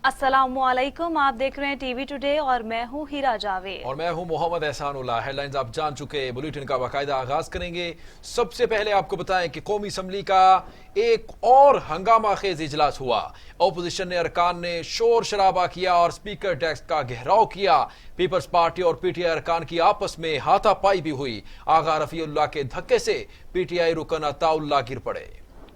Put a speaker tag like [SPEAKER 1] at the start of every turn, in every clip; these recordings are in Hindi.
[SPEAKER 1] अस्सलामुअलैकुम, आप देख रहे हैं टीवी टुडे और मैं हूं हीरा जावेद
[SPEAKER 2] और मैं हूं मोहम्मद एहसानुल्लाह। हेडलाइंस आप जान चुके, बुलेटिन का बाकायदा आगाज करेंगे। सबसे पहले आपको बताएं कि कौमी असम्बली का एक और हंगामा खेज इजलास हुआ। ओपोजिशन ने अरकान ने शोर शराबा किया और स्पीकर डेस्क का घेराव किया। पीपल्स पार्टी और पीटीआई अरकान की आपस में हाथापाई भी हुई। आगा रफीउल्लाह के धक्के से पीटीआई रुकन अताउल्लाह गिर पड़े।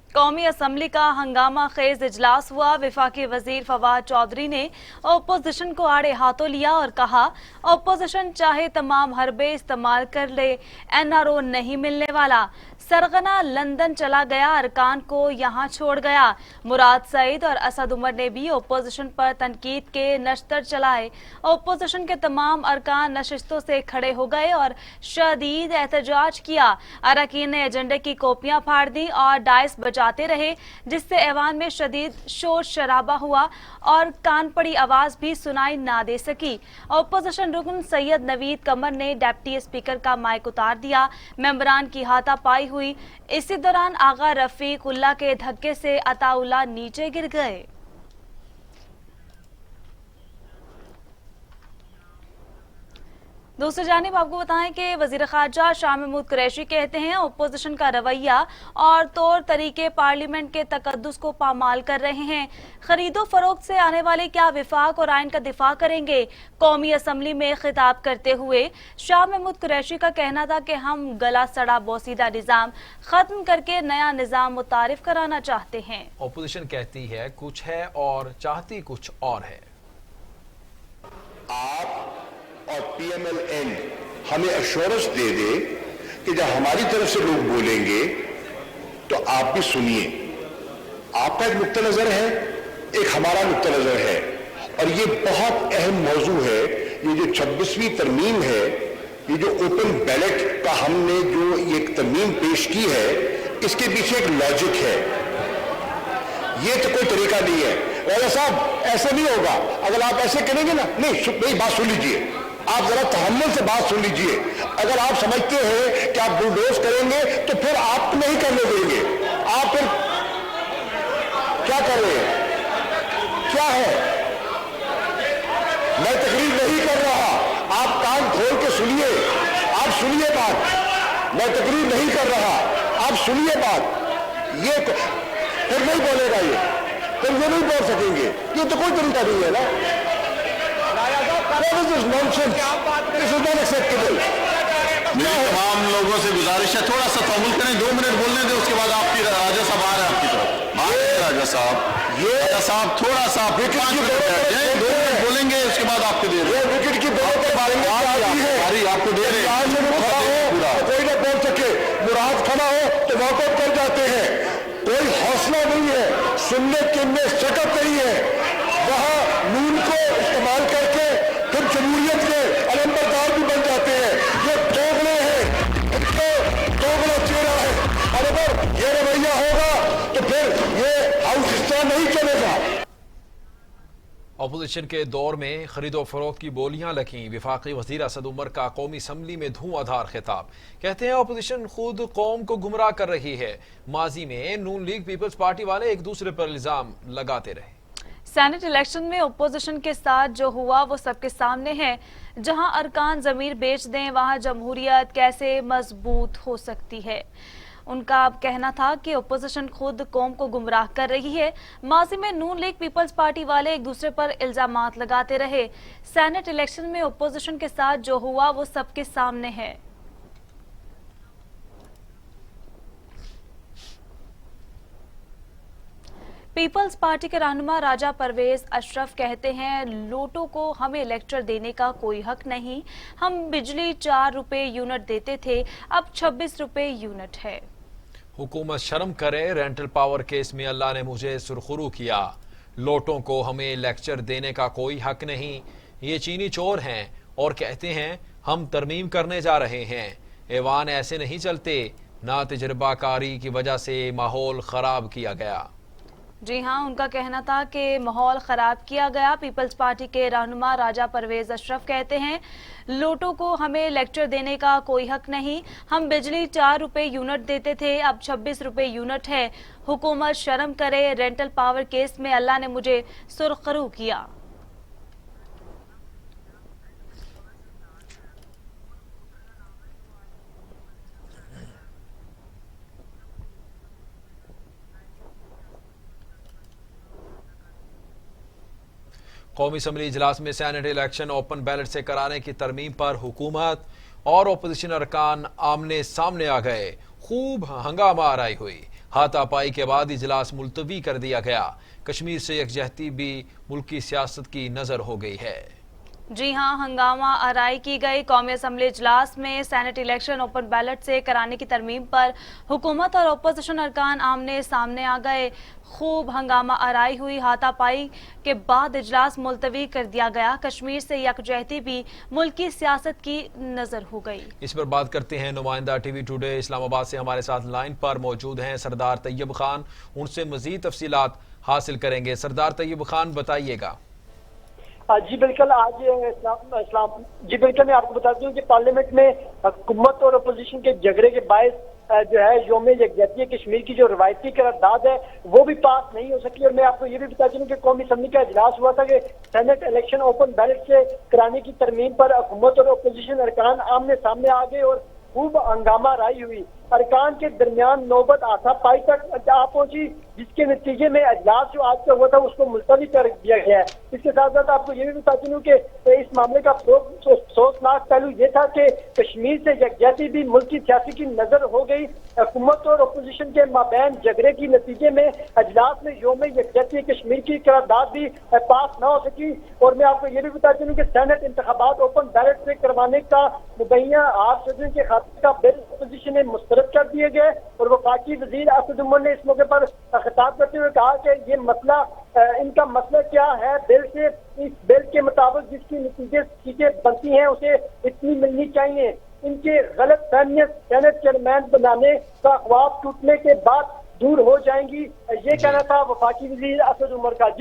[SPEAKER 1] कौमी असम्बली का हंगामा खेज इजलास हुआ। वफाकी वजीर फवाद चौधरी ने ओपोजिशन को आड़े हाथों लिया और कहा, ओपोजिशन चाहे तमाम हरबे इस्तेमाल कर ले, एनआरओ नहीं मिलने वाला। सरगना लंदन चला गया, अरकान को यहाँ छोड़ गया। मुराद सईद और असद उमर ने भी ओपोजिशन पर तनकीद के नश्तर चलाए। ओपोजिशन के तमाम अरकान नशिस्तों से खड़े हो गए और शदीद एहतजाज किया। अरकान ने एजेंडे की कॉपियां फाड़ दी और डायस बजाते रहे, जिससे ऐवान में शदीद शोर शराबा हुआ और कान पड़ी आवाज भी सुनाई ना दे सकी। ओपोजिशन रुकन सैयद नवीद कमर ने डिप्टी स्पीकर का माइक उतार दिया। मेंबरान की हाथापाई हुई। इसी दौरान आगा रफीकुल्लाह के धक्के से अताउल्लाह नीचे गिर गए। दूसरी जानिब आपको बताएं कि वजीर खारजा शाह महमूद कुरैशी कहते हैं, ओपोजिशन का रवैया और तौर तरीके पार्लियामेंट के तकद्दुस को पामाल कर रहे हैं। खरीदो फरोख्त से आने वाले क्या विफाक और आइन का दिफा करेंगे। कौमी असम्बली में खिताब करते हुए शाह महमूद कुरैशी का कहना था कि हम गला सड़ा बोसीदा निज़ाम खत्म करके नया निज़ाम मुतारिफ कराना चाहते हैं।
[SPEAKER 2] ओपोजिशन कहती है कुछ है और चाहती कुछ और है।
[SPEAKER 3] आप और पीएमएल-एन हमें एश्योरेंस दे दे कि जब हमारी तरफ से लोग बोलेंगे तो आप भी सुनिए। आपका एक नुक्ता नजर है, एक हमारा नुक्ता नजर है, और ये बहुत अहम मौजू है। ये जो 26वीं तरमीम है, ये जो ओपन बैलेट का हमने जो ये तरमीम पेश की है, इसके पीछे एक लॉजिक है। ये तो कोई तरीका नहीं है। राजा साहब, ऐसे नहीं होगा। अगर आप ऐसे करेंगे ना, नहीं, मेरी बात सुन लीजिए, आप जरा तहम्मुल से बात सुन लीजिए। अगर आप समझते हैं कि आप बुलडोज करेंगे तो फिर आप नहीं करने देंगे। आप फिर क्या कर रहे हैं? क्या है? मैं तकरीर नहीं कर रहा, आप कान खोल के सुनिए। आप सुनिए बात, मैं तकरीर नहीं कर रहा, आप सुनिए बात। ये फिर नहीं बोलेगा, फिर ये नहीं बोल सकेंगे। ये तो कोई तरीका नहीं है ना।
[SPEAKER 4] मेरी तमाम लोगों से गुजारिश है, थोड़ा सा तहम्मुल करें, 2 मिनट बोलने दें, उसके बाद आपकी राजा साहब आ रहे हैं आपकी तरफ। राजा साहब, ये राजा साहब थोड़ा सा विकेट की 2 मिनट बोलेंगे, उसके बाद आपको दे रहे हैं।
[SPEAKER 3] विकेट की
[SPEAKER 4] आपको दे रहे हैं।
[SPEAKER 3] कोई ना बोल सके, मुराद खड़ा हो तो वॉकआउट कर जाते हैं। कोई हौसला नहीं है, सुनने के में शकत नहीं है। वहां नून को इस्तेमाल करके फिर जमहूरियत के अलंबरदार भी बन जाते हैं। ये दोगले हैं, दोगला चेहरा है। और अगर ये रवैया होगा तो फिर ये हाउस इस तरह नहीं चलेगा।
[SPEAKER 2] ओपोजिशन के दौर में खरीदो फरोख्त की बोलियां लगी। विफाकी वजीर असद उमर का कौमी असम्बली में धुआंधार खिताब। कहते हैं ओपोजिशन खुद कौम को गुमराह कर रही है। माजी में नून लीग पीपल्स पार्टी वाले एक दूसरे पर इल्जाम लगाते रहे।
[SPEAKER 1] सेनेट इलेक्शन में ओपोजिशन के साथ जो हुआ वो सबके सामने है। जहां अरकान जमीर बेच दें, वहां जमहूरियत कैसे मजबूत हो सकती है। उनका अब कहना था कि ओपोजिशन खुद कौम को गुमराह कर रही है। माजी में नून लीग पीपल्स पार्टी वाले एक दूसरे पर इल्जामात लगाते रहे। सेनेट इलेक्शन में ओपोजिशन के साथ जो हुआ वो सबके सामने है। पीपल्स पार्टी के रहनुमा राजा परवेज अशरफ कहते हैं, लोटो को हमें लेक्चर देने का कोई हक नहीं। हम बिजली 4 रुपए यूनिट देते थे, अब 26 रुपए यूनिट है।
[SPEAKER 2] हुकूमत शर्म करे, रेंटल पावर केस में अल्लाह ने मुझे सुरखुरू किया। लोटों को हमें लेक्चर देने का कोई हक नहीं। ये चीनी चोर हैं और कहते हैं हम तरमीम करने जा रहे हैं। ऐवान ऐसे नहीं चलते। ना तजर्बाकारी की वजह से माहौल खराब किया गया।
[SPEAKER 1] जी हाँ, उनका कहना था कि माहौल खराब किया गया। पीपल्स पार्टी के रहनुमा राजा परवेज अशरफ कहते हैं, लोटों को हमें लेक्चर देने का कोई हक नहीं। हम बिजली 4 रुपए यूनिट देते थे, अब 26 रुपए यूनिट है। हुकूमत शर्म करे। रेंटल पावर केस में अल्लाह ने मुझे सुरखरू किया।
[SPEAKER 2] कौमी असम्बली इजलास में सेनेट इलेक्शन ओपन बैलेट से कराने की तरमीम पर हुकूमत और अपोजिशन अरकान आमने सामने आ गए। खूब हंगामा आराई हुई। हाथापाई के बाद इजलास मुलतवी कर दिया गया। कश्मीर से यकजहती भी मुल्की सियासत की नजर हो गई है।
[SPEAKER 1] जी हाँ, हंगामा आराई की गई। कौमी असम्बली इजलास में सेनेट इलेक्शन ओपन बैलेट से कराने की तरमीम पर हुकूमत और अपोजिशन अरकान आमने सामने आ गए। खूब हंगामा आराई हुई। हाथापाई के बाद इजलास मुलतवी कर दिया गया। कश्मीर से यकजहती भी मुल्की सियासत की नजर हो गई।
[SPEAKER 2] इस पर बात करते हैं। नुमाइंदा टीवी टुडे इस्लामाबाद से हमारे साथ लाइन पर मौजूद हैं सरदार तैयब खान। उनसे मजीद तफसीलात हासिल करेंगे। सरदार तैयब खान, बताइएगा।
[SPEAKER 5] जी बिल्कुल, आज जी बिल्कुल, मैं आपको बताती हूँ कि पार्लियामेंट में हुकूमत और अपोजिशन के झगड़े के बायस जो है योम यकजहती कश्मीर की जो रवायती करारदाद है वो भी पास नहीं हो सकी। और मैं आपको ये भी बताती हूँ कि कौमी असम्बली का इजलास हुआ था कि सेनेट इलेक्शन ओपन बैलेट से कराने की तरमीम पर हुकूमत और अपोजिशन अरकान आमने सामने आ गए और खूब हंगामा राई हुई। अरकान के दरमियान नौबत हाथापाई तक आ पहुंची, जिसके नतीजे में इजलास जो आज का हुआ था उसको मुलतवी कर दिया गया है। इसके साथ साथ आपको ये भी बताती हूँ कि इस मामले का अफसोसनाक पहलू ये था कि कश्मीर से यकजहती भी मुल्की सियासी की नजर हो गई। हुकूमत और अपोजिशन के माबैन झगड़े के नतीजे में इजलास में योम यकजहती कश्मीर की करारदाद भी पास न हो सकी। और मैं आपको ये भी बताती हूँ कि सेनेट इंतखाबात ओपन बैलेट से करवाने का मुबैना हाफ सदन के खाते का बिल अपोजिशन ने मुस्तरद कर दिए गए। और वफाकी वजीर असद उमर ने इस मौके पर खिताब करते हुए कहा कि ये मसला, इनका मसला क्या है बिल से, इस बिल के मुताबिक जिसकी नतीजे चीजें बनती हैं उसे इतनी मिलनी चाहिए। इनके गलत फहमियां सेनेट चेयरमैन बनाने का ख्वाब टूटने के बाद दूर हो जाएंगी। ये कहना था वफाकी वजीर असद उमर का।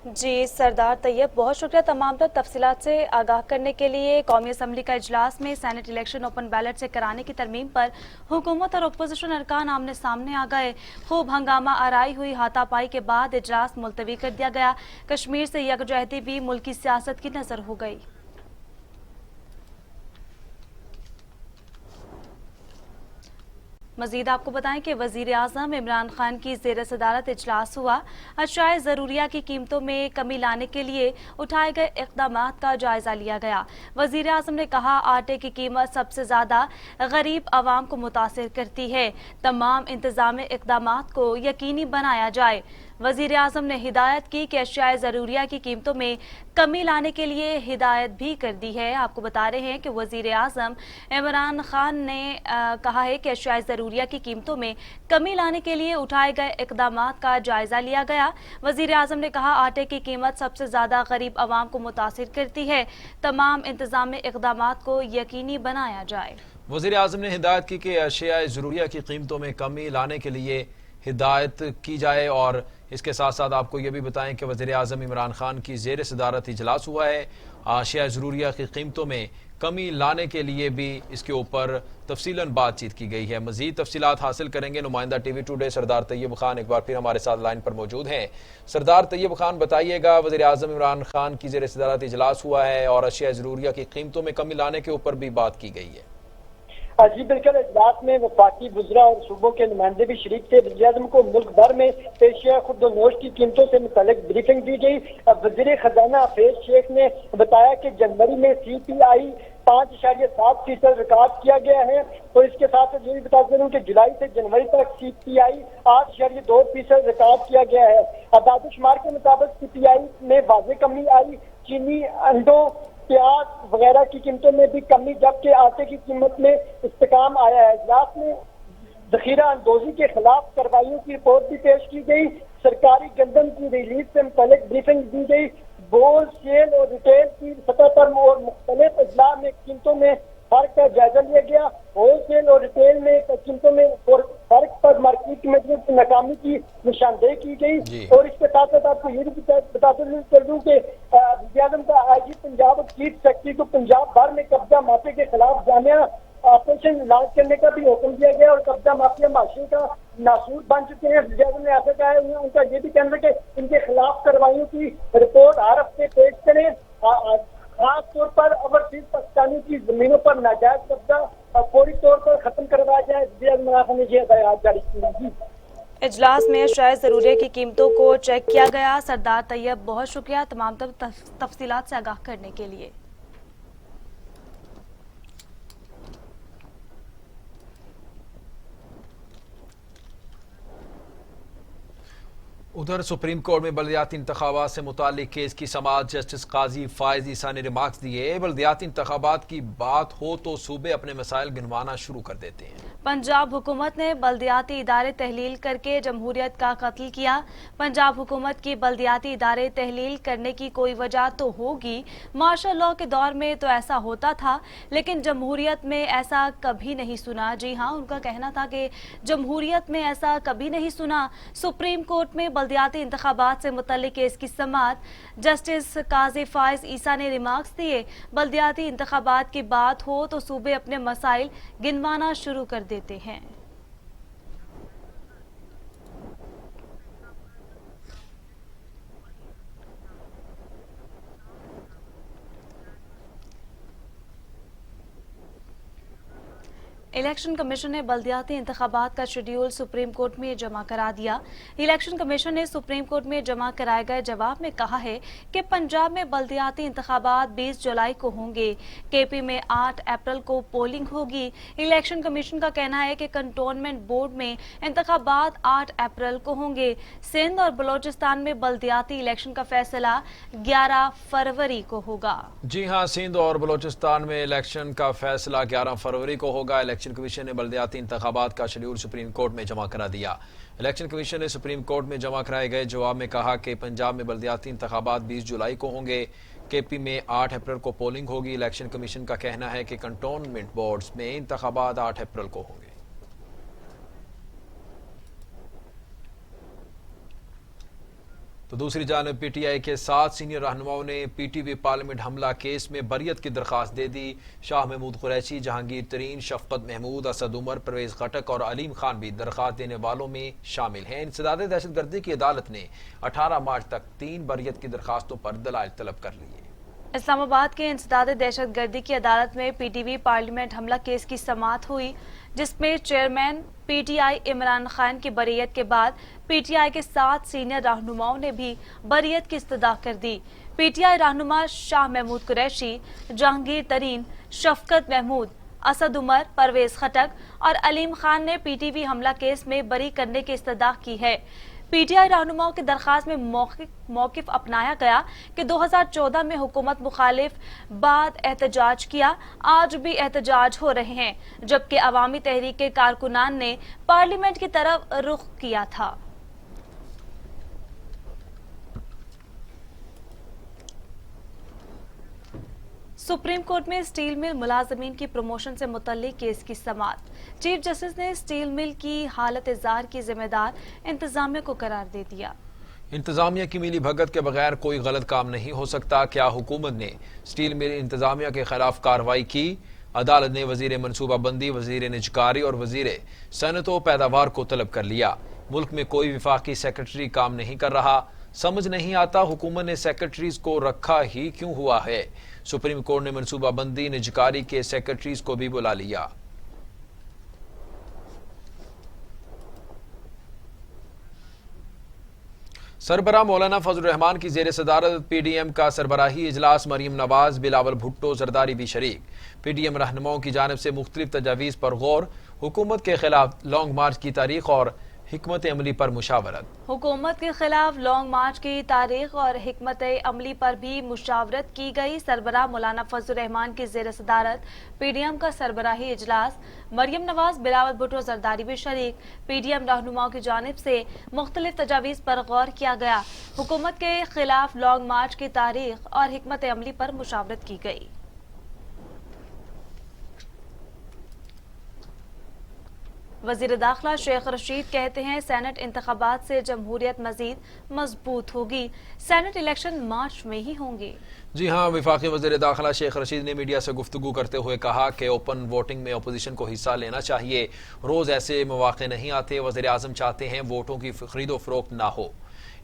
[SPEAKER 1] जी सरदार तैयब, बहुत शुक्रिया तमाम तर तफसीलात से आगाह करने के लिए। कौमी असम्बली का इजलास में सेनेट इलेक्शन ओपन बैलेट से कराने की तरमीम पर हुकूमत और अपोजिशन अरकान आमने सामने आ गए। खूब हंगामा आराई हुई। हाथापाई के बाद इजलास मुलतवी कर दिया गया। कश्मीर से यकजहती भी मुल्की सियासत की नजर हो गई। मजीद आपको बताएं कि वजीर आजम इमरान खान की ज़ेर सदारत इजलास हुआ। अशियाए ज़रूरिया की कीमतों में कमी लाने के लिए उठाए गए इक़दामात का जायज़ा लिया गया। वजीर आजम ने कहा, आटे की कीमत सबसे ज़्यादा गरीब आवाम को मुतासिर करती है। तमाम इंतज़ामी इक़दामात को यकीनी बनाया जाए। वजीर आजम ने हिदायत की कि अशियाए ज़रूरिया की कीमतों में कमी लाने के लिए हिदायत भी कर दी है। आपको बता रहे हैं कि वजीर आजम इमरान खान ने कहा है कि अशियाए ज़रूरिया की कीमतों में कमी लाने के लिए उठाए गए इक़दामात का जायज़ा लिया गया। वजीर आजम ने कहा, आटे की कीमत सबसे ज़्यादा गरीब आवाम को मुतासिर करती है। तमाम इंतज़ामी इक़दामात को यकीनी बनाया जाए।
[SPEAKER 2] वजीर आजम ने हिदायत की कि अशियाए ज़रूरिया की कीमतों में कमी लाने के लिए हिदायत की जाए। और इसके साथ साथ आपको ये भी बताएं कि वज़ीर आज़म इमरान खान की ज़ेर सदारत इजलास हुआ है। अशिया ज़रूरिया की कीमतों में कमी लाने के लिए भी इसके ऊपर तफसीलन बातचीत की गई है। मज़ीद तफसीलात हासिल करेंगे। नुमाइंदा टीवी टुडे सरदार तैयब खान एक बार फिर हमारे साथ लाइन पर मौजूद हैं। सरदार तैयब खान, बताइएगा, वज़ीर आज़म इमरान खान की ज़ेर सदारत इजलास हुआ है और अशिया ज़रूरिया की कीमतों में कमी लाने के ऊपर भी बात की गई है।
[SPEAKER 5] जी बिल्कुल, इजलास में वफाकी वज़रा और सूबों के नुमाइंदे भी शरीक थे। वज़ीर आज़म को मुल्क भर में पेशिया खुर्द-व-नोश की कीमतों से मुतालिक ब्रीफिंग दी गई। वज़ीर खजाना हफीज शेख ने बताया कि जनवरी में CPI 5.7% रिकॉर्ड किया गया है। तो इसके साथ ये भी बता दूं कि जुलाई से जनवरी तक CPI 8.2% रिकॉर्ड किया गया है। आदाद-ओ-शुमार के मुताबिक CPI में वाज़ेह कमी आई। चीनी, अंडों, प्याज वगैरह की कीमतों में भी कमी, जबकि आटे की कीमत में इस्तेकाम आया है। इजलास में जखीरा अंदोजी के खिलाफ कार्रवाइयों की रिपोर्ट भी पेश की गई। सरकारी गंदम की रिलीज से मुतालिक ब्रीफिंग दी गई। होलसेल और रिटेल की सतह पर और मुख्तलिफ अजला में कीमतों में फर्क का जायजा लिया गया। होलसेल और रिटेल में कीमतों में फर्क पर मार्केट कमेटी नाकामी की निशानदेही की
[SPEAKER 2] जी।
[SPEAKER 5] गई। और इसके साथ साथ आपको ये भी बताते चल दूं कि वज़ीर-ए-आज़म का आईजी पंजाब चीफ सेक्रेटरी को पंजाब भर में कब्जा माफिया के खिलाफ जामिया ऑपरेशन लॉन्च करने का भी हुक्म दिया गया और कब्जा माफिया माशरे का नासूर बन चुके हैं। वज़ीर-ए-आज़म ने ऐसा कहा है, उनका ये भी कहना है कि इनके खिलाफ कार्रवाइयों की रिपोर्ट हर हफ्ते पेश करें। खास तौर पर ओवरसीज पाकिस्तानी की जमीनों पर नाजायज कब्जा फौरी तौर पर खत्म करवाया जाए। वज़ीर-ए-आज़म ने ये हदायत जारी की।
[SPEAKER 1] इजलास में अशाए ज़रूरिया की कीमतों को चेक किया गया। सरदार तैयब, बहुत शुक्रिया तमाम तफसीलात से आगाह करने के लिए।
[SPEAKER 2] उधर सुप्रीम कोर्ट में बल्दियाती इंतखाबात से मुताल्लिक केस की समाअत जस्टिस काजी फायज ईसा ने रिमार्क्स दिए। बल्दियाती इंतखाबात की बात हो तो सूबे अपने मसाइल गिनवाना शुरू कर देते हैं।
[SPEAKER 1] पंजाब हुकूमत ने बल्दियाती इदारे तहलील करके जमहूरियत का कत्ल किया। पंजाब हुकूमत की बल्दियाती इदारे तहलील करने की कोई वजह तो होगी। मार्शल लॉ के दौर में तो ऐसा होता था, लेकिन जमहूरियत में ऐसा कभी नहीं सुना। जी हाँ, उनका कहना था कि जमहूरियत में ऐसा कभी नहीं सुना। सुप्रीम कोर्ट में बल्दियाती इंतखाबात से मुतल्लिक केस की समाअत जस्टिस काजी फायज ईसा ने रिमार्क्स दिए। बल्दियाती इंतखाबात की बात हो तो सूबे अपने मसाइल गिनवाना शुरू कर देते हैं। इलेक्शन कमीशन ने बल्दियाती इंतखाबात का शेड्यूल सुप्रीम कोर्ट में जमा करा दिया। इलेक्शन कमीशन ने सुप्रीम कोर्ट में जमा कराए गए जवाब में कहा है कि पंजाब में बल्दियाती इंतखाबात 20 जुलाई को होंगे। केपी में 8 अप्रैल को पोलिंग होगी। इलेक्शन कमीशन का कहना है कि कंटोनमेंट बोर्ड में इंतखाबात 8 अप्रैल को होंगे। सिंध और बलोचिस्तान में बल्दियाती इलेक्शन का फैसला 11 फरवरी को होगा।
[SPEAKER 2] जी हाँ, सिंध और बलोचिस्तान में इलेक्शन का फैसला 11 फरवरी को होगा। इलेक्शन कमीशन ने बल्दियाती इंतखाबात का शेड्यूल सुप्रीम कोर्ट में जमा करा दिया। इलेक्शन कमीशन ने सुप्रीम कोर्ट में जमा कराए गए जवाब में कहा कि पंजाब में बल्दियाती इंतखाबात 20 जुलाई को होंगे। केपी में 8 अप्रैल को पोलिंग होगी। इलेक्शन कमीशन का कहना है कि कंटोनमेंट बोर्ड्स में इंतखाबात 8 अप्रैल को होंगे। तो दूसरी जानब पीटीआई के 7 सीनियर रहनुमाओं ने पीटीवी पार्लियामेंट हमला केस में बरियत की दरखास्त दे दी। शाह महमूद कुरैशी, जहांगीर तरीन, शफकत महमूद, असद उमर, परवेज खटक और अलीम खान भी दरखास्त देने वालों में शामिल हैं। इंसदाद दहशतगर्दी की अदालत ने 18 मार्च तक 3 बरियत की दरखास्तों पर दलाइल तलब कर लिए।
[SPEAKER 1] इस्लामाबाद के इंसदाद दहशतगर्दी की अदालत में पीटीवी पार्लियामेंट हमला केस की समाअत हुई, जिसमें चेयरमैन पीटीआई इमरान खान की बरियत के बाद पीटीआई के 7 सीनियर रहनुमाओं ने भी बरियत की इस्तदा कर दी। पीटीआई रहनुमा शाह महमूद कुरैशी, जहांगीर तरीन, शफकत महमूद, असद उमर, परवेज खटक और अलीम खान ने पीटीवी हमला केस में बरी करने की इस्तदा की है। पीटीआई रहनुमाओं की दरखास्त में मौकिफ अपनाया गया कि 2014 में हुकूमत मुखालिफ बाद एहतजाज किया, आज भी एहतजाज हो रहे हैं, जबकि अवामी तहरीक के कारकुनान ने पार्लियामेंट की तरफ रुख किया था। सुप्रीम कोर्ट में स्टील मिल मुलाजमीन की प्रमोशन से मुतल्लिक केस की समाअत। चीफ जस्टिस ने स्टील मिल की हालत इज़ार की जिम्मेदार इंतजामिया को करार दे दिया।
[SPEAKER 2] इंतजामिया की मिली भगत के बगैर कोई गलत काम नहीं हो सकता। क्या हुकूमत ने स्टील मिल इंतजामिया के खिलाफ कार्रवाई की? अदालत ने वजीर मनसूबाबंदी, वजीर निजकारी और वजीर सनत व पैदावार को तलब कर लिया। मुल्क में कोई विफाकी सेक्रेटरी काम नहीं कर रहा। समझ नहीं आता हुकूमत ने सेक्रेटरीज को रखा ही क्यों हुआ है। सुप्रीम कोर्ट ने मनसूबाबंदी, निजकारी के सेक्रेटरीज को भी बुला लिया। सरबराह मौलाना फजल रहमान की जेर सदारत पीडीएम का सरबराही इजलास। मरीम नवाज, बिलावल भुट्टो, जरदारी भी शरीक। पीडीएम रहनुमाओं की जानिब से मुख्तलिफ तजावीज पर गौर। हुकूमत के खिलाफ लॉन्ग मार्च की तारीख और हिकमत अमली पर मुशावरत।
[SPEAKER 1] हुकूमत के खिलाफ लॉन्ग मार्च की तारीख और हिकमत अमली पर भी मुशावरत की गई। सरबराह मौलाना फजल रहमान की जेर सदारत पीडीएम का सरबराही इजलास। मरियम नवाज, बिलावल भुट्टो, जरदारी भी शरीक। पीडीएम रहनुमाओं की जानिब से मुख्तलिफ तजावीज पर गौर किया गया। हुकूमत के खिलाफ लॉन्ग मार्च की तारीख और हिकमत अमली पर मुशावरत की गई। वजीर दाखिला शेख रशीद कहते हैं सेनेट इंतखाबात से जमहूरियत मजीद मजबूत होगी। सेनेट इलेक्शन मार्च में ही होंगे।
[SPEAKER 2] जी हाँ, वफाकी वज़ीर दाखिला शेख रशीद ने मीडिया से गुफ्तगू करते हुए कहा कि ओपन वोटिंग में अपोजिशन को हिस्सा लेना चाहिए। रोज़ ऐसे मौके नहीं आते। वज़ीर आज़म चाहते हैं वोटों की खरीदो फरोख्त ना हो।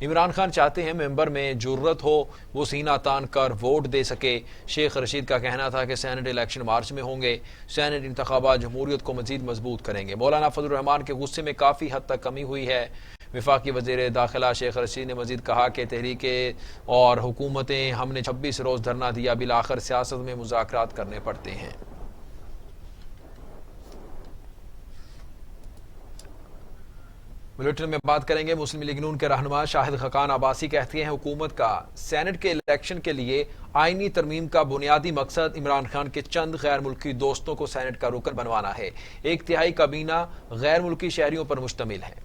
[SPEAKER 2] इमरान खान चाहते हैं मेंबर में जुर्रत हो, वो सीना तान कर वोट दे सके। शेख रशीद का कहना था कि सेनेट इलेक्शन मार्च में होंगे। सेनेट इंतखाबात जमहूरियत को मजीद मजबूत करेंगे। मौलाना फजलुर रहमान के गुस्से में काफ़ी हद तक कमी हुई है। वफाकी वज़ीर दाखिला शेख रशीद ने मजीद कहा कि तहरीकें और हुकूमतें हमने 26 रोज़ धरना दिया, बिलाखिर सियासत में मुज़ाकरात करने पड़ते हैं। बुलेटिन में बात करेंगे मुस्लिम लीग नून के रहनुमा शाहिद खकान अब्बासी कहते हैं हुकूमत का सेनेट के इलेक्शन के लिए आईनी तरमीम का बुनियादी मकसद इमरान खान के चंद गैर मुल्की दोस्तों को सेनेट का रुकन बनवाना है। 1/3 काबीना गैर मुल्की शहरियों पर मुश्तमिल है।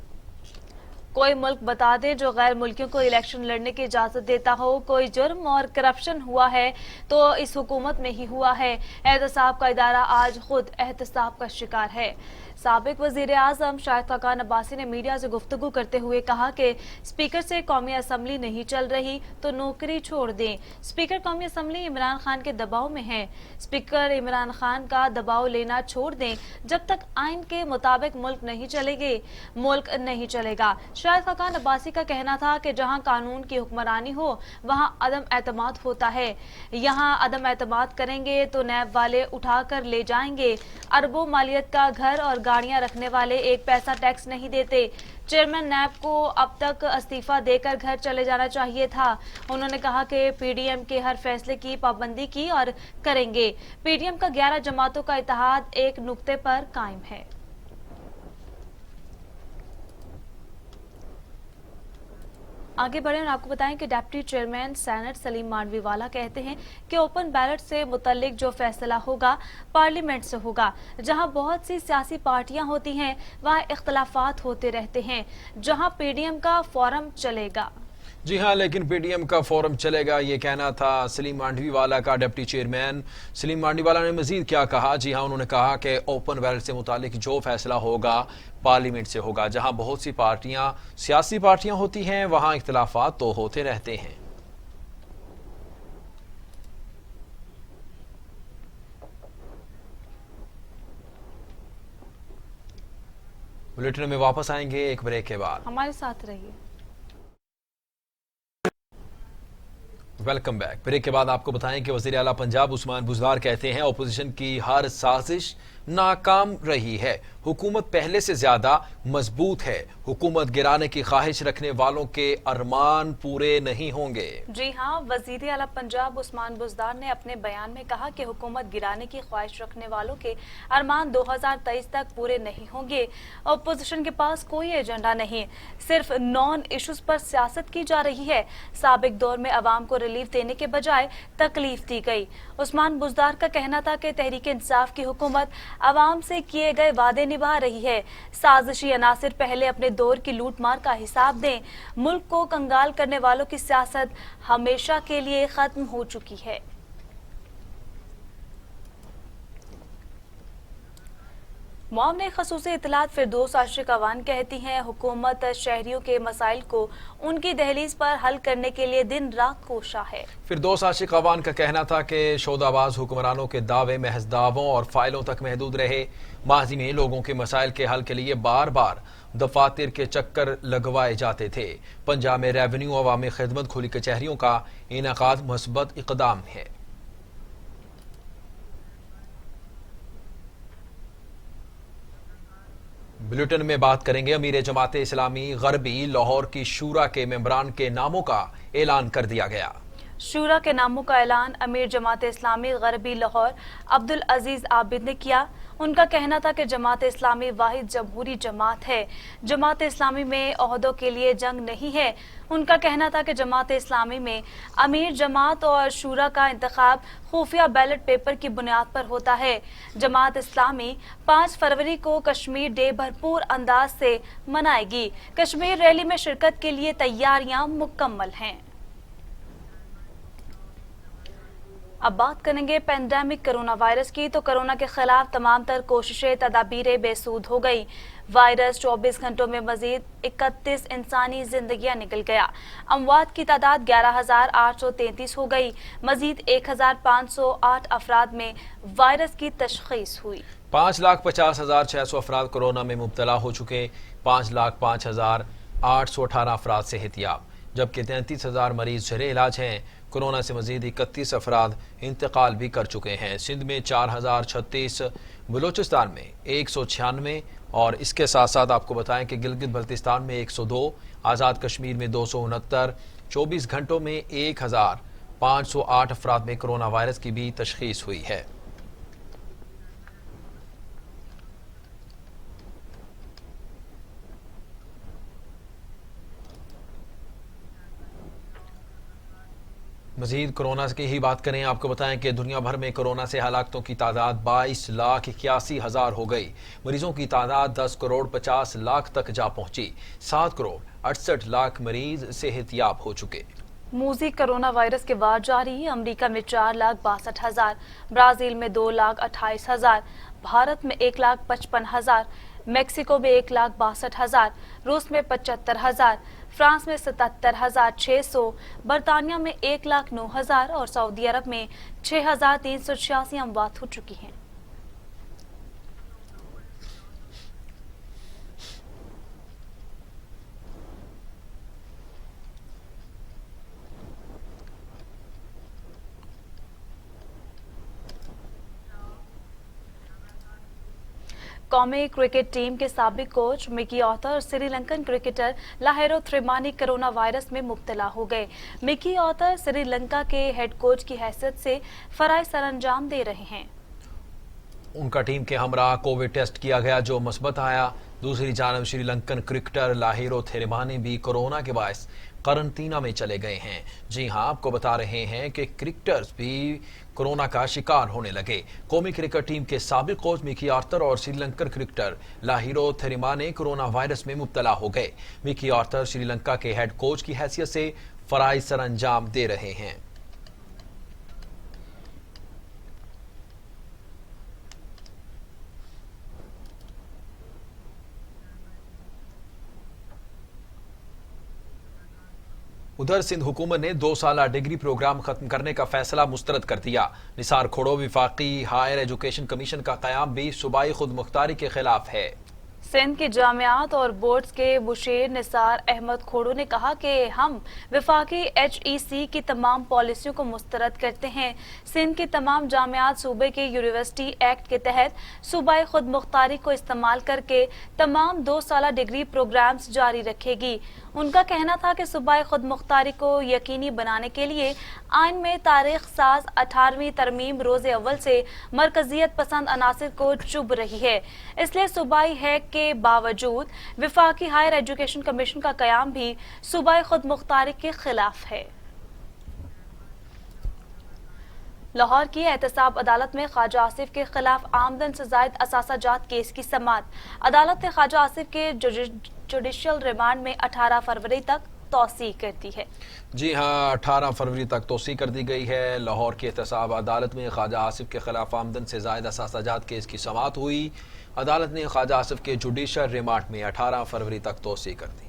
[SPEAKER 1] कोई मुल्क बता दे जो गैर मुल्कियों को इलेक्शन लड़ने की इजाजत देता हो। कोई जुर्म और करप्शन हुआ है तो इस हुकूमत में ही हुआ है। एहतसाब का इदारा आज खुद एहतसाब का शिकार है। साबिक वजीर आजम शाहिद खकान अब्बासी ने मीडिया से गुफ्तगू करते हुए कहा कि स्पीकर से कौमी असम्बली नहीं चल रही तो नौकरी छोड़ दें। स्पीकर कौमी असम्बली इमरान खान के दबाव में है। स्पीकर इमरान खान का दबाव लेना छोड़ दें। जब तक आइन के मुताबिक मुल्क नहीं चलेंगे, मुल्क नहीं चलेगा। शाहिद खकान अब्बासी का कहना था कि जहां कानून की हुक्मरानी हो वहां अदम एतमाद होता है। यहां अदम एतमाद करेंगे तो नैब वाले उठा कर ले जाएंगे। अरबों मालियत का घर और गाड़ियां रखने वाले 1 पैसा टैक्स नहीं देते। चेयरमैन नैब को अब तक इस्तीफा देकर घर चले जाना चाहिए था। उन्होंने कहा कि पीडीएम के हर फैसले की पाबंदी की और करेंगे। पीडीएम का 11 जमातों का इत्तेहाद एक नुक्ते पर कायम है। आगे बढ़े और आपको बताएं कि deputy chairman senate Saleem Mandviwalla कहते हैं कि ओपन बैलेट से मुतल्लिक जो फैसला होगा पार्लियामेंट से होगा। जहां बहुत सी सियासी पार्टियां होती हैं वहां इख्तलाफात होते रहते हैं। जहां पीडीएम का फोरम चलेगा।
[SPEAKER 2] जी हाँ, लेकिन पीडीएम का फोरम चलेगा, ये कहना था सलीम मांडवीवाला का। डिप्टी चेयरमैन सलीम मांडवीवाला ने मजीद क्या कहा? जी हाँ, उन्होंने कहा कि ओपन बैलेट से मुतालिक जो फैसला होगा पार्लियामेंट से होगा। जहां बहुत सी पार्टियां सियासी पार्टियां होती हैं वहां इख्तलाफात तो होते रहते हैं। बुलेटिन में वापस आएंगे एक ब्रेक के बाद।
[SPEAKER 1] हमारे साथ रहिए।
[SPEAKER 2] Welcome back. ब्रेक के बाद आपको बताएं कि वज़ीर आला पंजाब उस्मान बुज़दार कहते हैं अपोजिशन की हर साजिश नाकाम रही है। हुकूमत पहले से ज्यादा मजबूत है। हुकूमत गिराने की ख्वाहिश रखने वालों के अरमान पूरे नहीं होंगे।
[SPEAKER 1] जी हाँ, वज़ीर आला पंजाब उस्मान बुज़दार ने अपने बयान में कहा कि हुकूमत गिराने की ख्वाहिश रखने वालों के अरमान 2023 तक पूरे नहीं होंगे। अपोजिशन के पास कोई एजेंडा नहीं, सिर्फ नॉन इश्यूज पर सियासत की जा रही है। साबिक दौर में अवाम को रिलीफ देने के बजाय तकलीफ दी गई। उस्मान बुज़दार का कहना था कि तहरीक इंसाफ की हुकूमत अवाम से किए गए वादे निभा रही है। साजिशी अनासिर पहले अपने दौर की लूटमार का हिसाब दें। मुल्क को कंगाल करने वालों की सियासत हमेशा के लिए खत्म हो चुकी है। मुआवने खसूसी इतलात फिरदौस आशिक अवान कहती हैं हुकूमत शहरियों के मसाइल को उनकी दहलीज पर हल करने के लिए दिन रात कोशा है।
[SPEAKER 2] फिरदौस आशिक अवान का कहना था कि शोदाबाज हुक्मरानों के दावे महज दावों और फाइलों तक महदूद रहे। माजी में लोगों के मसाइल के हल के लिए बार बार दफातर के चक्कर लगवाए जाते थे। पंजाब में रेवेन्यू अवामी खिदमत खुली कचहरियों का इनेकाद मुस्बत इकदाम है। बुलेटिन में बात करेंगे अमीर जमाते इस्लामी गरबी लाहौर की शूरा के मेंबरान के नामों का ऐलान कर दिया गया।
[SPEAKER 1] शूरा के नामों का ऐलान अमीर जमात इस्लामी गरबी लाहौर अब्दुल अजीज आबिद ने किया। उनका कहना था कि जमात इस्लामी वाहिद जमहूरी जमात है। जमात इस्लामी में ओहदों के लिए जंग नहीं है। उनका कहना था कि जमात इस्लामी में अमीर जमात और शूरा का इंतखाब खुफिया बैलेट पेपर की बुनियाद पर होता है। जमात इस्लामी 5 फरवरी को कश्मीर डे भरपूर अंदाज से मनाएगी। कश्मीर रैली में शिरकत के लिए तैयारियां मुकम्मल हैं। अब बात करेंगे पेंडेमिक कोरोना वायरस की। तो कोरोना के खिलाफ तमाम तर कोशिशें तदाबीरें बेसूद हो गई। वायरस 24 घंटों में मजीद 31 इंसानी जिंदगियां निकल गया। अमवात की तादाद 11,833 हो गई। मजीद 1,508 अफराद में वायरस की तशखीस हुई।
[SPEAKER 2] 5,50,600 अफराद कोरोना में मुब्तला हो चुके। 5,05,818 अफराद सेहतियाब, जबकि 33,000 मरीज जेरे इलाज हैं। कोरोना से मजीद 31 अफराद इंतकाल भी कर चुके हैं। सिंध में 4,036, बलूचिस्तान में 196 और इसके साथ साथ आपको बताएं कि गिलगित बल्तिस्तान में 102, आज़ाद कश्मीर में 269, 24 घंटों में 1,508 अफराद में कोरोना वायरस की भी तशखीस हुई है। मजीद कोरोना की ही बात करें, आपको बताएं कि दुनिया भर में कोरोना से हलाकतों की तादाद 22,81,000 हो गई। मरीजों की तादाद 10 करोड़ 50 लाख तक जा पहुंची। 7 करोड़ 68 लाख मरीज सेहतियाब हो चुके।
[SPEAKER 1] मूजी कोरोना वायरस के बाद जारी। अमेरिका में 4,62,000, ब्राजील में 2,28,000, भारत में 1,55,000, मेक्सिको में 1,62,000, रूस में 75,000, फ्रांस में 77,600, बरतानिया में 1,09,000 और सऊदी अरब में 6,386 अमवात हो चुकी हैं। कौमी क्रिकेट टीम के साबिक कोच मिकी ऑर्थर और श्रीलंकन क्रिकेटर लाहिरो थ्रिमानी कोरोना वायरस में मुब्तला हो गए। मिकी ऑर्थर श्रीलंका के हेड कोच की हैसियत से फराइज सरअंजाम दे रहे हैं।
[SPEAKER 2] उनका टीम के हमरा कोविड टेस्ट किया गया जो मुस्बत आया। दूसरी जानब श्रीलंकन क्रिकेटर लाहिरो थ्रिमानी भी कोरोना के बायस करंटीना में चले गए हैं। जी हां, आपको बता रहे हैं कि क्रिकेटर्स भी कोरोना का शिकार होने लगे। कौमी क्रिकेट टीम के साबिक कोच मिकी आर्थर और श्रीलंकन क्रिकेटर लाहिरो थ्रिमानी कोरोना वायरस में मुब्तला हो गए। मिकी आर्थर श्रीलंका के हेड कोच की हैसियत से फराइज सरअंजाम दे रहे हैं। उधर सिंध हुकूमत ने 2 साला डिग्री प्रोग्राम खत्म करने का फैसला मुस्तरद कर दिया। निसार खोड़ो विफाकी हायर एजुकेशन कमीशन का कयाम भी सूबाई खुद मुख्तारी के खिलाफ है।
[SPEAKER 1] सिंध की जामियात और बोर्ड्स के मुशीर निसार अहमद खोड़ो ने कहा कि हम विफाकी HEC की तमाम पॉलिसियों को मुस्तरद करते हैं। सिंध की तमाम जामियात सूबे के यूनिवर्सिटी एक्ट के तहत सूबाई खुद मुख्तारी को इस्तेमाल करके तमाम 2 साला डिग्री प्रोग्राम्स जारी रखेगी। उनका कहना था कि सूबाई खुद मुख्तारी को यकीनी बनाने के लिए आइन में तारीख साज 18वीं तरमीम रोज़े अव्वल से मरकजियत पसंद अनासिर को चुभ रही है। इसलिए सूबाई हैक के बावजूद विफाकी हायर एजुकेशन कमीशन का कयाम भी सूबाई खुद मुख्तारी के खिलाफ है। लाहौर की एहतसाब अदालत में ख्वाजा आसिफ के खिलाफ आमदन से जायद असासाजात केस की समाअत। अदालत ने ख्वाजा आसिफ के जुडिशियल रिमांड में 18 फरवरी तक तौसी कर दी है।
[SPEAKER 2] जी हाँ, 18 फरवरी तक तौसी कर दी गई है। लाहौर की एहतसाब अदालत में ख्वाजा आसिफ के खिलाफ आमदन से जायद असासाजात केस की समाअत हुई। अदालत ने ख्वाजा आसिफ के जुडिशियल रिमांड में 18 फरवरी तक तौसी कर दी।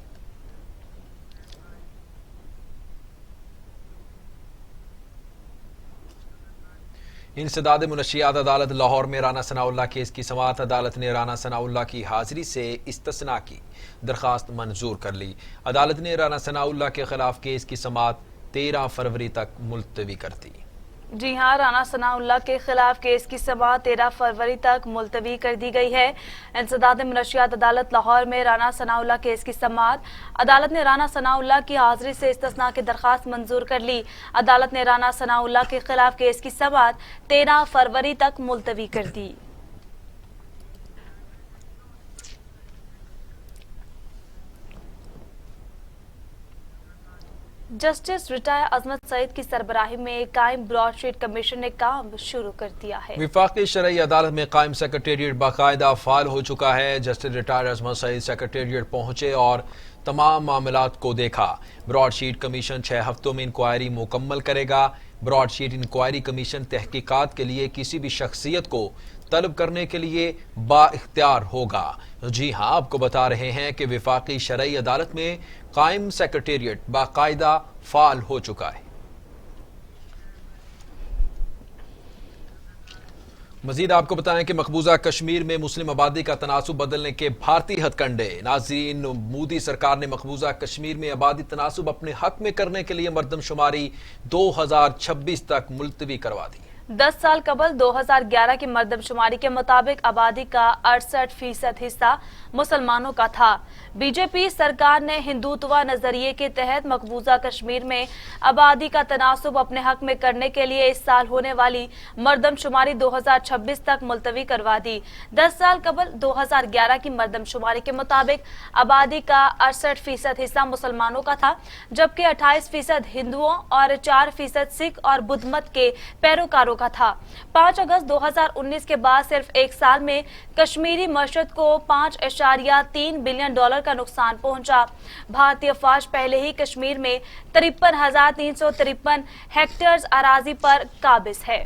[SPEAKER 2] इंसदाद मुनशियात अदालत लाहौर में राना सनाउल्लाह केस की समाअत। अदालत ने राना सनाउल्लाह की हाजिरी से इस्तिस्ना की दरखास्त मंजूर कर ली। अदालत ने राना सनाउल्लाह के खिलाफ केस की समाअत 13 फरवरी तक मुलतवी कर दी।
[SPEAKER 1] जी हाँ, राना सनाउल्लाह के खिलाफ केस की समाअत 13 फरवरी तक मुलतवी कर दी गई है। इंसदाद मुनशियात अदालत लाहौर में राना सनाउल्लाह केस की समाअत। अदालत ने राना सनाउल्लाह की हाजिरी से इस्तिस्ना की दरखास्त मंजूर कर ली। अदालत ने राना सनाउल्लाह के खिलाफ केस की समाअत 13 फरवरी तक मुलतवी कर दी। जस्टिस रिटायर अजमत सईद की सरबराही में कायम ब्रॉडशीट कमीशन ने काम शुरू कर दिया है।
[SPEAKER 2] विफाकी शरई अदालत में कायम सेक्रेटेरिएट बाकायदा फाल हो चुका है। जस्टिस रिटायर अजमत सईद सेक्रेटेरिएट पहुंचे और तमाम मामलात को देखा। ब्रॉडशीट कमीशन 6 हफ्तों में इंक्वायरी मुकम्मल करेगा। ब्रॉडशीट इंक्वायरी कमीशन तहकीकात के लिए किसी भी शख्सियत को तलब करने के लिए बाइख्तियार होगा। जी हां, आपको बता रहे हैं कि विफाकी शरई अदालत में कायम सेक्रेटेरिएट बाकायदा फाल हो चुका है। मजीद आपको बताएं कि मकबूजा कश्मीर में मुस्लिम आबादी का तनासुब बदलने के भारतीय हथकंडे। नाज़रीन, मोदी सरकार ने मकबूजा कश्मीर में आबादी तनासुब अपने हक में करने के लिए मरदमशुमारी 2026 तक मुलतवी करवा दी।
[SPEAKER 1] 10 साल कबल 2011 की मरदमशुमारी के मुताबिक आबादी का 68% हिस्सा मुसलमानों का था। बीजेपी सरकार ने हिंदुत्व नजरिए के तहत मकबूजा कश्मीर में आबादी का तनासुब अपने हक में करने के लिए इस साल होने वाली मरदमशुमारी 2026 तक मुलतवी करवा दी। 10 साल कबल 2011 की मरदमशुमारी के मुताबिक आबादी का 68% हिस्सा मुसलमानों का था, जबकि 28% हिंदुओं और 4% सिख और बुद्ध मत के पैरोकारों का था। 5 अगस्त 2019 के बाद सिर्फ एक साल में कश्मीरी मशरद को $5.3 बिलियन का नुकसान पहुंचा। भारतीय फौज पहले ही कश्मीर में 53,353 हेक्टेयर अराजी पर काबिज है।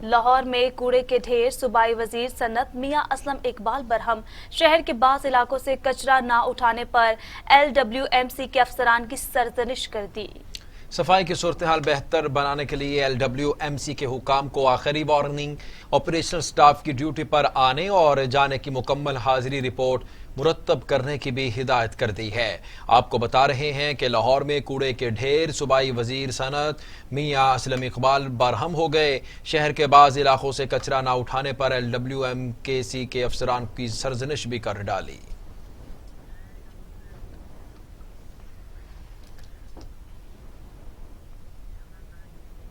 [SPEAKER 1] लाहौर में कूड़े के ढेर। सूबाई वजीर सनत मियां असलम इकबाल बरहम शहर के बाज़ इलाकों से कचरा ना उठाने पर LWMC के अफसरान की सरजनिश कर दी।
[SPEAKER 2] सफाई की सूरत हाल बेहतर बनाने के लिए LWMC के हुकाम को आखिरी वार्निंग, ऑपरेशनल स्टाफ की ड्यूटी पर आने और जाने की मुकम्मल हाजिरी रिपोर्ट मुरतब करने की भी हिदायत कर दी है। आपको बता रहे हैं कि लाहौर में कूड़े के ढेर। सूबाई वजीर सनत मियां असलम इकबाल बरहम हो गए। शहर के बाज़ इलाकों से कचरा ना उठाने पर LWMC के अफसरान की सरजनिश भी कर डाली।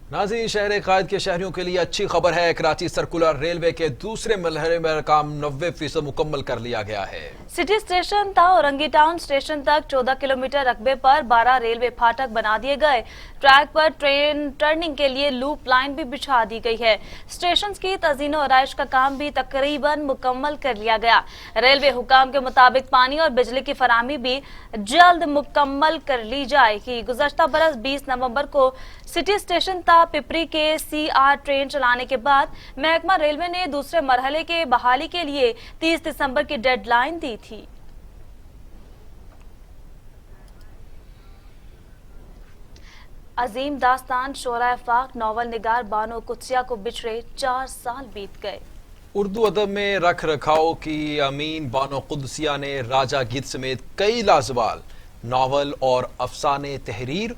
[SPEAKER 2] नाज़रीन, शहर कायद के शहरियों के लिए अच्छी खबर है। कराची सर्कुलर रेलवे के दूसरे मरहले में काम 90% मुकम्मल कर लिया गया है।
[SPEAKER 1] सिटी स्टेशन था औरंगी टाउन स्टेशन तक 14 किलोमीटर रकबे पर 12 रेलवे फाटक बना दिए गए। ट्रैक पर ट्रेन टर्निंग के लिए लूप लाइन भी बिछा दी गई है। स्टेशन की तज़ीनो आराइश का काम भी तकरीबन मुकम्मल कर लिया गया। रेलवे हुकाम के मुताबिक पानी और बिजली की फराहमी भी जल्द मुकम्मल कर ली जाएगी। गुज़श्ता बरस 20 नवंबर को सिटी स्टेशन ता पिपरी के CR ट्रेन चलाने के बाद महकमा रेलवे ने दूसरे मरहले के बहाली के लिए 30 दिसंबर की डेडलाइन दी थी। अजीम दास्तान शोरा फाक नॉवल निगार बानो कुत्सिया को बिछड़े 4 साल बीत गए।
[SPEAKER 2] उर्दू अदब में रख रखाव की अमीन बानो कुद्सिया ने राजा गीत समेत कई लाजवाल नावल और अफसाने तहरीर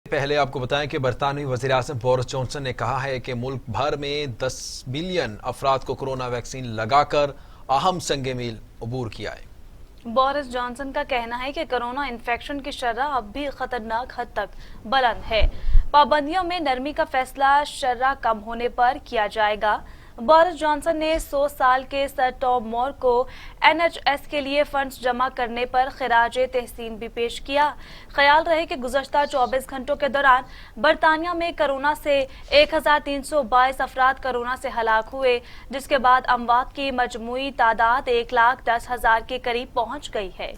[SPEAKER 2] पहले आपको बताएं कि बरतानवी वज़ीर-ए-आज़म बोरिस जॉनसन ने कहा है कि मुल्क भर में 10 मिलियन अफराद को कोरोना वैक्सीन लगाकर अहम संग मील अबूर किया है।
[SPEAKER 1] बोरिस जॉनसन का कहना है कि कोरोना इन्फेक्शन की शरह अब भी खतरनाक हद तक बुलंद है। पाबंदियों में नरमी का फैसला शरह कम होने पर किया जाएगा। बोरिस जॉनसन ने 100 साल के सर टॉम मोर को NHS के लिए फंड्स जमा करने पर खिराज तहसीन भी पेश किया। ख्याल रहे कि गुज़श्ता 24 घंटों के दौरान बरतानिया में कोरोना से 1322 अफराद कोरोना से हलाक हुए, जिसके बाद अमवात की मजमूई तादाद 1,10,000 के करीब पहुंच गई है।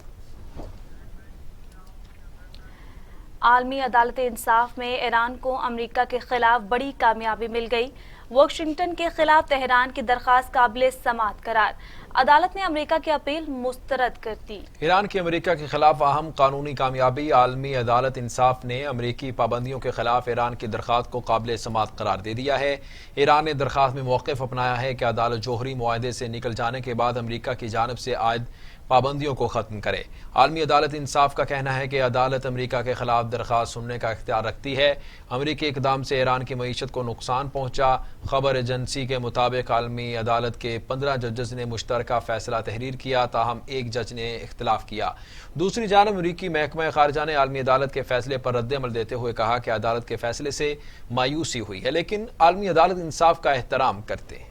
[SPEAKER 1] आलमी अदालत इंसाफ में ईरान को अमेरिका के खिलाफ बड़ी कामयाबी मिल गई। वाशिंगटन के खिलाफ तेहरान की दरखास्त काबिल समाअत करार। अदालत ने अमेरिका की अपील मुस्तरद कर दी।
[SPEAKER 2] ईरान की अमेरिका के खिलाफ अहम कानूनी कामयाबी। आलमी अदालत इंसाफ ने अमेरिकी पाबंदियों के खिलाफ ईरान की दरखास्त को काबिल समाअत करार दे दिया है। ईरान ने दरखास्त में मौक़िफ़ अपनाया है कि अदालत जोहरी मुआहदे से निकल जाने के बाद अमेरिका की जानिब से आयद पाबंदियों को खत्म करे। आलमी अदालत इंसाफ का कहना है कि अदालत अमेरिका के खिलाफ दरखास्त सुनने का इख्तियार रखती है। अमेरिकी इकदाम से ईरान की मईशत को नुकसान पहुंचा। खबर एजेंसी के मुताबिक आलमी अदालत के 15 जजेस ने मुश्तरका फैसला तहरीर किया, ताहम एक जज ने इख्तिलाफ किया। दूसरी जानब अमेरिकी महकमा खारजा ने आलमी अदालत के फैसले पर रद्द-ए-अमल देते हुए कहा कि अदालत के फैसले से मायूसी हुई है, लेकिन आलमी अदालत इंसाफ का एहतराम करते हैं।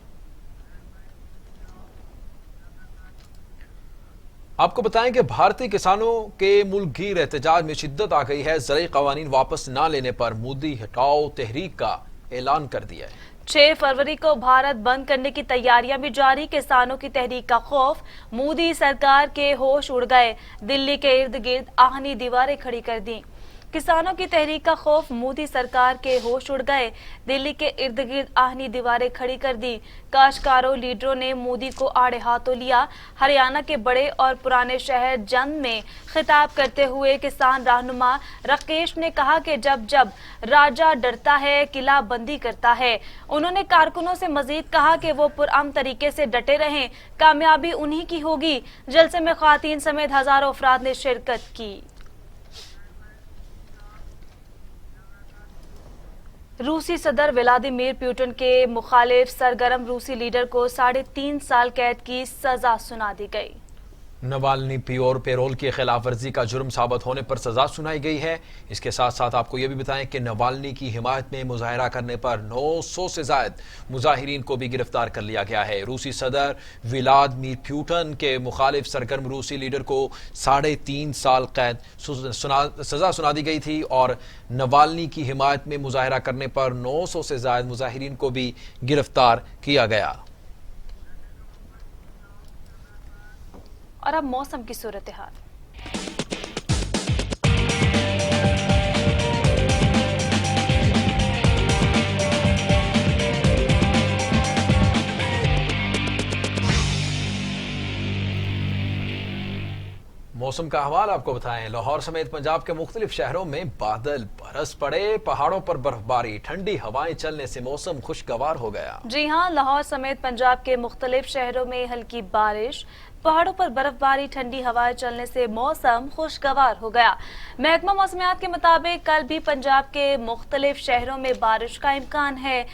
[SPEAKER 2] आपको बताएं कि भारतीय किसानों के मुल्क गिर एहतजाज में शिद्दत आ गई है। ज़रई क़वानीन वापस न लेने पर मोदी हटाओ तहरीक का ऐलान कर दिया है।
[SPEAKER 1] 6 फरवरी को भारत बंद करने की तैयारियां भी जारी। किसानों की तहरीक का खौफ, मोदी सरकार के होश उड़ गए। दिल्ली के इर्द गिर्द आहनी दीवारें खड़ी कर दी। किसानों की तहरीक का खौफ, मोदी सरकार के होश उड़ गए। दिल्ली के इर्द गिर्द आहनी दीवारें खड़ी कर दी। काश्तकारों लीडरों ने मोदी को आड़े हाथों लिया। हरियाणा के बड़े और पुराने शहर जंद में खिताब करते हुए किसान रहनुमा राकेश ने कहा कि जब जब राजा डरता है किला बंदी करता है। उन्होंने कारकुनों से मजीद कहा कि वो पुरअमन तरीके से डटे रहें, कामयाबी उन्हीं की होगी। जलसे में ख्वातीन समेत हजारों अफराद ने शिरकत की। रूसी सदर व्लादिमीर पुतिन के मुखालिफ सरगर्म रूसी लीडर को 3.5 साल कैद की सजा सुना दी गई।
[SPEAKER 2] नवाल्नी पैरोल की खिलाफ वर्जी का जुर्म साबित होने पर सजा सुनाई गई है। इसके साथ साथ आपको यह भी बताएं कि नवाल्नी की हिमायत में मुजाहरा करने पर 900 से ज्यादा मुजाहिरीन को भी गिरफ्तार कर लिया गया है। रूसी सदर व्लादिमीर पुतिन के मुखालिफ सरगर्म रूसी लीडर को 3.5 साल कैद सजा सुना दी गई थी और नवाल्नी की हिमायत में मुजाहरा करने पर 900 से ज्यादा मुजाहिरीन को भी गिरफ्तार किया गया।
[SPEAKER 1] और अब मौसम की सूरत हाल।
[SPEAKER 2] मौसम का हवाल आपको बताएं। लाहौर समेत पंजाब के मुख्तलिफ शहरों में बादल बरस पड़े। पहाड़ों पर बर्फबारी, ठंडी हवाएं चलने से मौसम खुशगवार हो गया।
[SPEAKER 1] जी हां, लाहौर समेत पंजाब के मुख्तलिफ शहरों में हल्की बारिश, पहाड़ों पर बर्फबारी, ठंडी हवाएं चलने से मौसम खुशगवार हो गया। महकमा मौसमियात के मुताबिक कल भी पंजाब के मुख्तलिफ शहरों में बारिश का इम्कान है।